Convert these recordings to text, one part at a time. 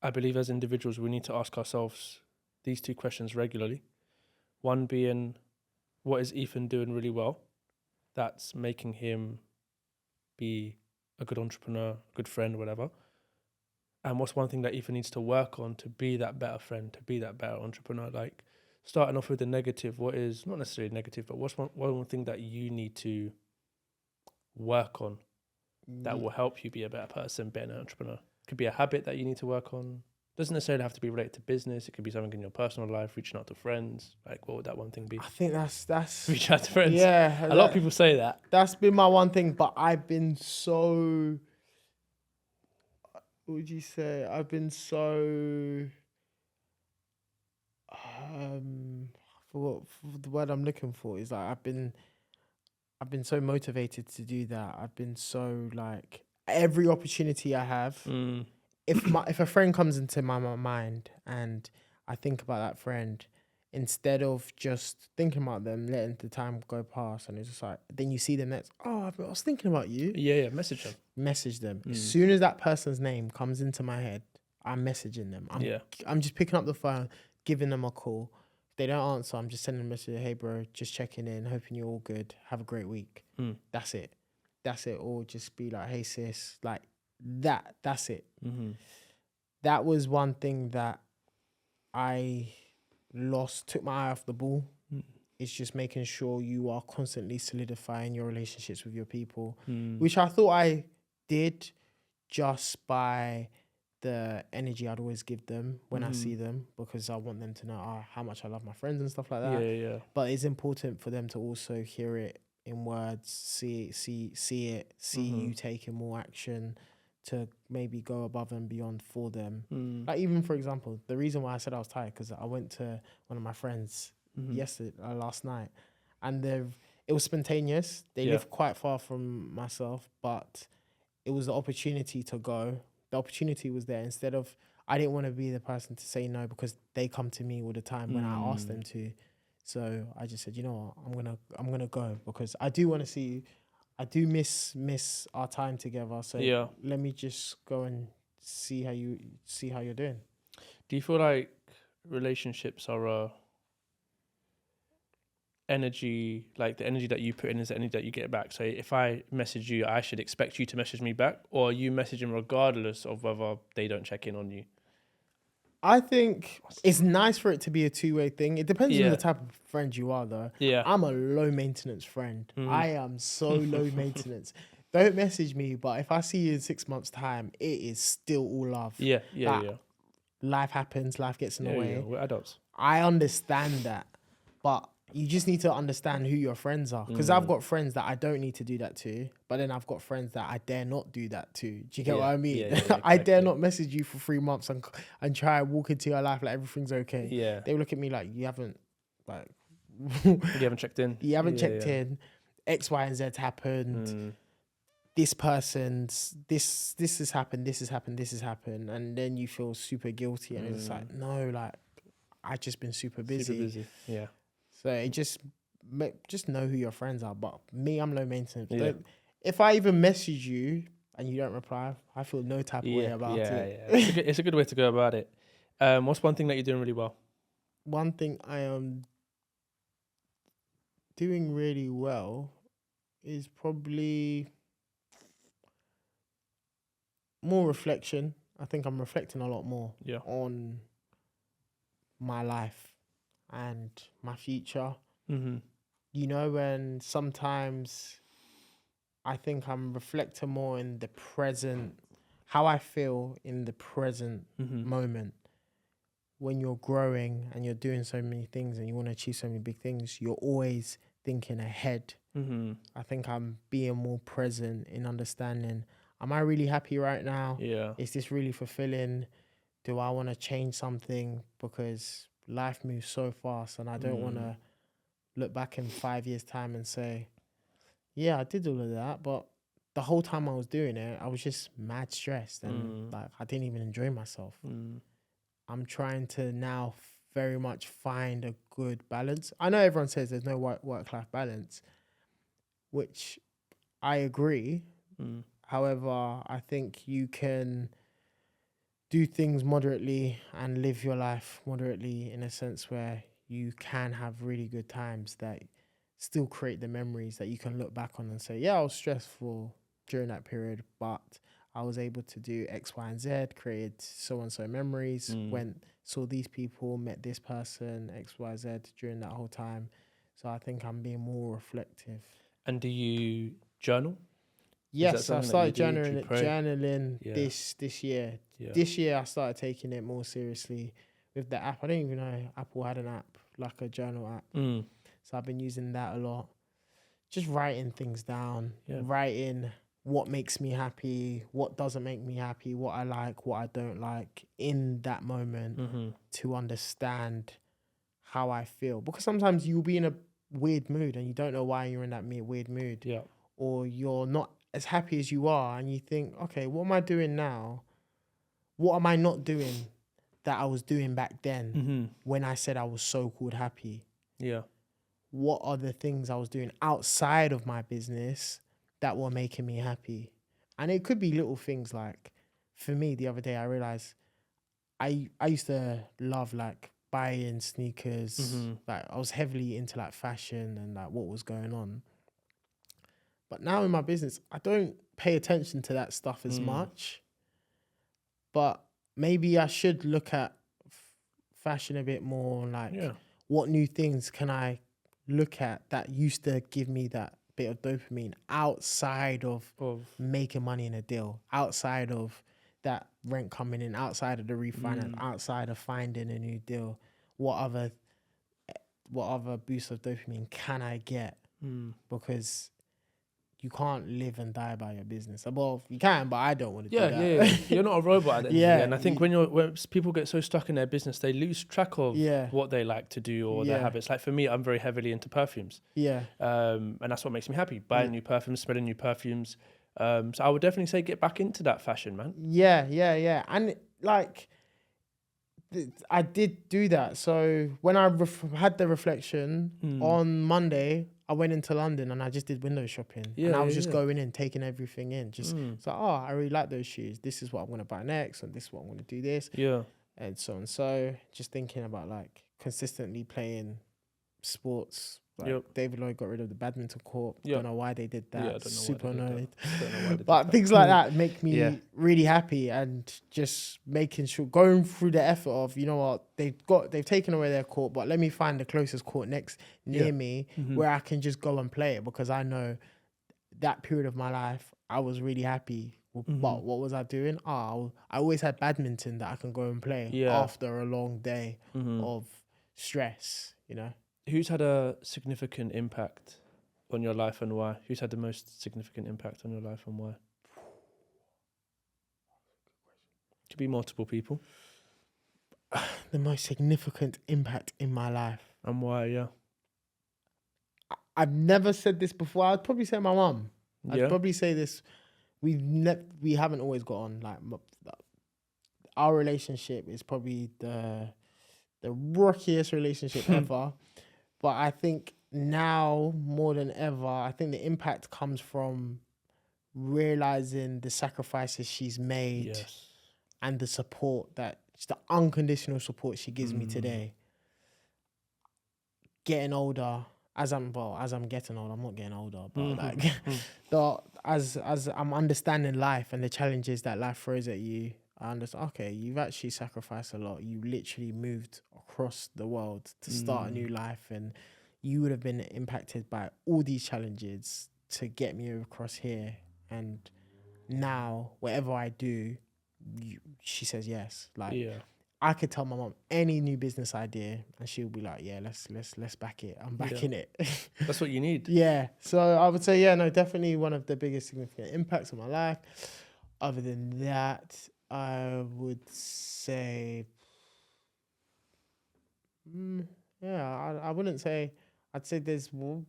I believe as individuals, we need to ask ourselves these two questions regularly. One being, what is Ethan doing really well that's making him be a good entrepreneur, good friend, whatever? And what's one thing that Ethan needs to work on to be that better friend, to be that better entrepreneur? Like, starting off with the negative, what is not necessarily negative, but what's one thing that you need to work on that will help you be a better person, better entrepreneur? Could be a habit that you need to work on. Doesn't necessarily have to be related to business. It could be something in your personal life, reaching out to friends. Like, what would that one thing be? I think that's Reach out to friends. yeah. A lot of people say that. That's been my one thing, but I've been so. What would you say? I've been so. For the word I'm looking for is like I've been so motivated to do that. I've been so like every opportunity I have. If a friend comes into my mind and I think about that friend, instead of just thinking about them, letting the time go past, and it's just like then you see them next. Oh, I was thinking about you. Yeah. Message them. Message them. As soon as that person's name comes into my head, I'm messaging them. I'm just picking up the phone, giving them a call. If they don't answer, I'm just sending a message. Hey, bro, just checking in, hoping you're all good. Have a great week. That's it. Or just be like, hey, sis, like that. That's it. That was one thing that I took my eye off the ball. It's just making sure you are constantly solidifying your relationships with your people, which I thought I did just by the energy I'd always give them when I see them, because I want them to know how much I love my friends and stuff like that. Yeah. But it's important for them to also hear it in words, see you taking more action to maybe go above and beyond for them. Like even for example, the reason why I said I was tired, because I went to one of my friends last night, and it was spontaneous. They live quite far from myself, but it was the opportunity to go. The opportunity was there. Instead of, I didn't want to be the person to say no, because they come to me all the time when I ask them to. So I just said, you know what, I'm gonna go, because I do want to see you. I do miss our time together. So let me just go and see how you're doing. Do you feel like relationships are energy, like the energy that you put in is the energy that you get back? So if I message you, I should expect you to message me back, or are you messaging regardless of whether they don't check in on you? I think it's nice for it to be a two-way thing. It depends on the type of friend you are, though. Yeah. I'm a low-maintenance friend. I am so low maintenance. Don't message me, but if I see you in 6 months' time, it is still all love. Yeah. Life happens, life gets in the way. Yeah, we're adults. I understand that, but you just need to understand who your friends are. Because I've got friends that I don't need to do that to, but then I've got friends that I dare not do that to. Do you get what I mean? Yeah, exactly. I dare not message you for 3 months and try and walk into your life like everything's okay. Yeah. They look at me like, you haven't checked in. You haven't checked in. X, Y, and Z happened. This person's this has happened. This has happened, and then you feel super guilty, and it's like, no, like I've just been super busy. Yeah. So it just know who your friends are. But me, I'm low maintenance. Yeah. If I even message you and you don't reply, I feel no type of way about it. Yeah. It's a good way to go about it. What's one thing that you're doing really well? One thing I am doing really well is probably more reflection. I think I'm reflecting a lot more on my life and my future. You know, when sometimes I think I'm reflecting more in the present, how I feel in the present moment. When you're growing and you're doing so many things and you want to achieve so many big things, you're always thinking ahead. I think I'm being more present in understanding, am I really happy right now? Yeah. Is this really fulfilling? Do I want to change something? Because life moves so fast, and I don't want to look back in 5 years' time and say, yeah, I did all of that, but the whole time I was doing it, I was just mad stressed and like I didn't even enjoy myself. I'm trying to now very much find a good balance. I know everyone says there's no work-life balance, which I agree. However, I think you can do things moderately and live your life moderately in a sense where you can have really good times that still create the memories that you can look back on and say, yeah, I was stressful during that period, but I was able to do X, Y, and Z, created so and so memories, went, saw these people, met this person, X, Y, Z during that whole time. So I think I'm being more reflective. And do you journal? Yes, I started journaling Yeah. this year. Yeah. This year I started taking it more seriously with the app. I didn't even know Apple had an app, like a journal app. So I've been using that a lot. Just writing things down, writing what makes me happy, what doesn't make me happy, what I like, what I don't like in that moment to understand how I feel. Because sometimes you'll be in a weird mood and you don't know why you're in that weird mood. Yeah. Or you're not as happy as you are and you think, okay, what am I doing now? What am I not doing that I was doing back then when I said I was so-called happy? Yeah. What are the things I was doing outside of my business that were making me happy? And it could be little things like, for me, the other day, I realized I used to love like buying sneakers. Like I was heavily into like fashion and like what was going on. But now in my business, I don't pay attention to that stuff as much. But maybe I should look at fashion a bit more, like what new things can I look at that used to give me that bit of dopamine outside of making money in a deal, outside of that rent coming in, outside of the refinance, outside of finding a new deal. What other boost of dopamine can I get? Because you can't live and die by your business. Well, you can, but I don't want to do that. Yeah. You're not a robot at the end of the day. And I think when people get so stuck in their business, they lose track of what they like to do or their habits. Like for me, I'm very heavily into perfumes. Yeah. And that's what makes me happy. Buying new perfumes, smelling new perfumes. So I would definitely say get back into that fashion, man. Yeah. And like, I did do that. So when I had the reflection on Monday, I went into London and I just did window shopping. And I was just going in, taking everything in. Just so, I really like those shoes. This is what I'm going to buy next. And this is what I'm going to do this. Yeah. And so on. So just thinking about like consistently playing sports. Like David Lloyd got rid of the badminton court. Don't know why they did that. Don't know super annoyed. But things like that make me really happy, and just making sure, going through the effort of, you know what, they've taken away their court, but let me find the closest court near me where I can just go and play it, because I know that period of my life I was really happy. But what was I doing? I always had badminton that I can go and play after a long day of stress, you know. Who's had a significant impact on your life and why? Who's had the most significant impact on your life and why? Could be multiple people. The most significant impact in my life. And why, I've never said this before. I'd probably say my mum. I'd probably say this. We haven't always got on. Like, our relationship is probably the rockiest relationship ever. But I think now more than ever, I think the impact comes from realizing the sacrifices she's made and the support the unconditional support she gives me today. Getting older, as I'm getting older, I'm not getting older, but as I'm understanding life and the challenges that life throws at you, I understand, okay, you've actually sacrificed a lot. You literally moved across the world to start a new life, and you would have been impacted by all these challenges to get me across here. And now, whatever I do, she says yes. I could tell my mom any new business idea, and she'll be like, "Yeah, let's back it. I'm backing it." That's what you need. Yeah. So I would say, definitely one of the biggest significant impacts on my life. Other than that, I would say, I wouldn't say. I'd say there's more.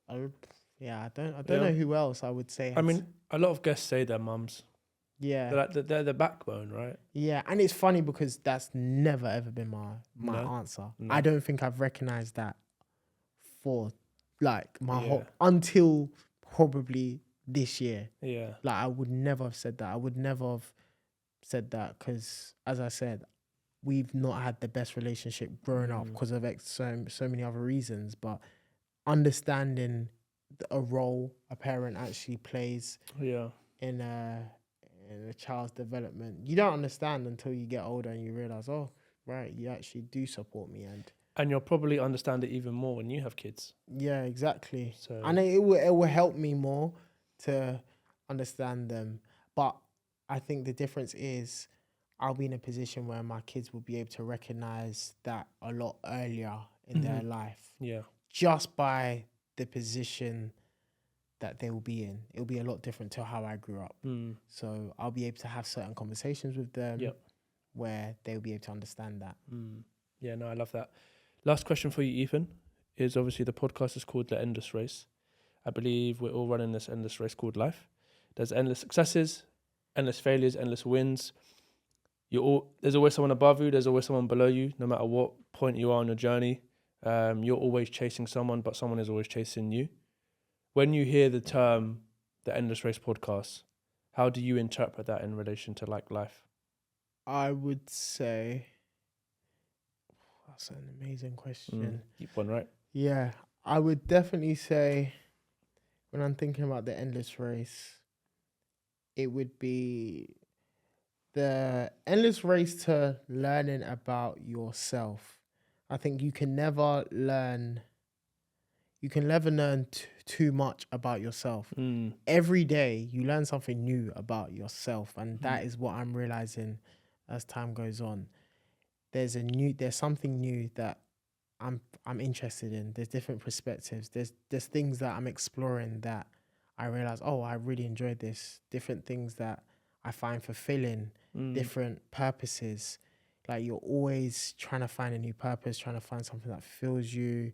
I don't know who else I would say. I mean, a lot of guests say their mums. Yeah, they're the backbone, right? Yeah, and it's funny because that's never ever been my answer. No. I don't think I've recognized that for like my whole until probably this year. Yeah, like I would never have said that. I would never have said that because, as I said, we've not had the best relationship growing up because of so many other reasons. But understanding a role a parent actually plays in a child's development, you don't understand until you get older and you realize, oh, right, you actually do support me, and you'll probably understand it even more when you have kids. Yeah, exactly. So, and it will help me more to understand them. But I think the difference is I'll be in a position where my kids will be able to recognize that a lot earlier in their life. Yeah. Just by the position that they will be in. It'll be a lot different to how I grew up. So I'll be able to have certain conversations with them where they'll be able to understand that. Yeah, no, I love that. Last question for you, Ethan, is obviously the podcast is called The Endless Race. I believe we're all running this endless race called life. There's endless successes, endless failures, endless wins. There's always someone above you. There's always someone below you, no matter what point you are on your journey. You're always chasing someone, but someone is always chasing you. When you hear the term, the Endless Race podcast, how do you interpret that in relation to like life? I would say, that's an amazing question. Deep one, right? Yeah, I would definitely say when I'm thinking about the endless race, it would be the endless race to learning about yourself. I think you can never learn too much about yourself. Every day you learn something new about yourself, and that is what I'm realizing as time goes on. There's something new that I'm interested in. There's different perspectives. There's things that I'm exploring that I realize, oh, I really enjoyed this. Different things that I find fulfilling, different purposes. Like you're always trying to find a new purpose, trying to find something that fills you,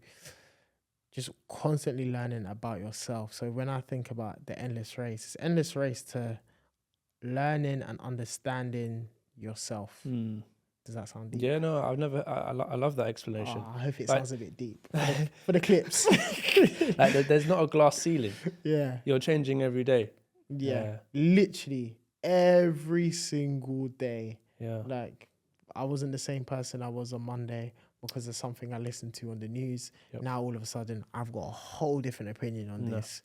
just constantly learning about yourself. So when I think about the endless race, it's endless race to learning and understanding yourself. Does that sound deep? Yeah, no, I've never. I love that explanation. I hope it sounds a bit deep for the clips. Like there's not a glass ceiling. Yeah, You're changing every day. yeah, literally every single day. Yeah. Like I wasn't the same person I was on Monday because of something I listened to on the news. Now all of a sudden I've got a whole different opinion on this.